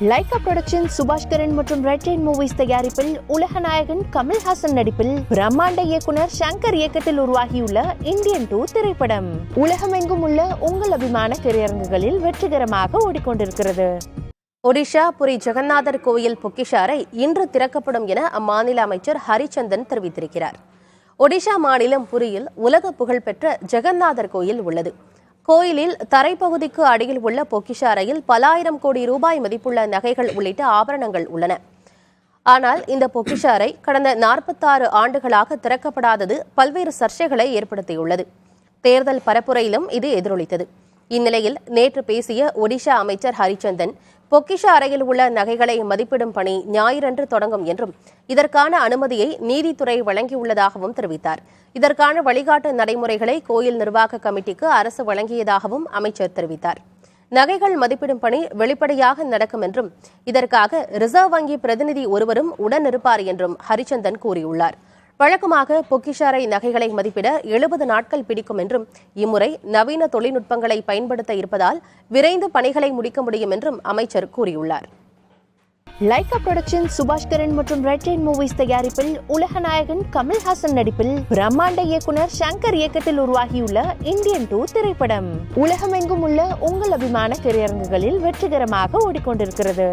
Lyca production Subaskaran மற்றும் red rain movies தயாரிப்பில் உலக நாயகன் கமல்ஹாசன் நடிப்பில் பிரம்மாண்ட இயக்குனர் சங்கர் இயக்கத்தில் உருவாகியுள்ள இந்தியன் 2 திரைப்படம் உலகமெங்கும் உள்ள உங்கள் அபிமான திரையரங்குகளில் வெற்றிகரமாக ஓடிக்கொண்டிருக்கிறது. ஒடிஷா புரி ஜெகநாதர் கோயில் பொக்கிஷாரை இன்று திறக்கப்படும் என அம்மாநில அமைச்சர் ஹரிச்சந்தன் தெரிவித்திருக்கிறார். ஒடிஷா மாநிலம் புரியில் உலக புகழ்பெற்ற ஜெகநாதர் கோயில் உள்ளது. கோயிலில் தரைப்பகுதிக்கு அடியில் உள்ள பொக்கிஷ அறையில் பல ஆயிரம் கோடி ரூபாய் மதிப்புள்ள நகைகள் உள்ளிட்ட ஆபரணங்கள் உள்ளன. ஆனால் இந்த பொக்கிஷ அறை கடந்த 46 ஆண்டுகளாக திறக்கப்படாதது பல்வேறு சர்ச்சைகளை ஏற்படுத்தியுள்ளது. தேர்தல் பரப்புரையிலும் இது எதிரொலித்தது. இந்நிலையில் நேற்று பேசிய ஒடிஷா அமைச்சர் ஹரிச்சந்தன், பொக்கிஷ அறையில் உள்ள நகைகளை மதிப்பிடும் பணி ஞாயிறன்று தொடங்கும் என்றும் இதற்கான அனுமதியை நீதித்துறை வழங்கியுள்ளதாகவும் தெரிவித்தார். இதற்கான வழிகாட்டு நடைமுறைகளை கோயில் நிர்வாக கமிட்டிக்கு அரசு வழங்கியதாகவும் அமைச்சர் தெரிவித்தார். நகைகள் மதிப்பிடும் பணி வெளிப்படையாக நடக்கும் என்றும் இதற்காக ரிசர்வ் வங்கி பிரதிநிதி ஒருவரும் உடனிருப்பார் என்றும் ஹரிச்சந்தன் கூறியுள்ளார். வழக்கமாக பொக்கிஷ அறை நகைகளை மதிப்பிட 70 நாட்கள் பிடிக்கும் என்றும் இம்முறை நவீன தொழில்நுட்பங்களை பயன்படுத்த இருப்பதால் விரைந்து பணிகளை முடிக்க முடியும் என்றும் அமைச்சர் கூறியுள்ளார். லைகா புரொடக்ஷன் சுபாஷ்கரன் மற்றும் ரெட் ரெயின் மூவிஸ் தயாரிப்பில் உலக நாயகன் கமல்ஹாசன் நடிப்பில் பிரம்மாண்ட இயக்குனர் சங்கர் இயக்கத்தில் உருவாகியுள்ள இந்தியன் 2 திரைப்படம் உலகமெங்கும் உள்ள உங்கள் அபிமான திரையரங்குகளில் வெற்றிகரமாக ஓடிக்கொண்டிருக்கிறது.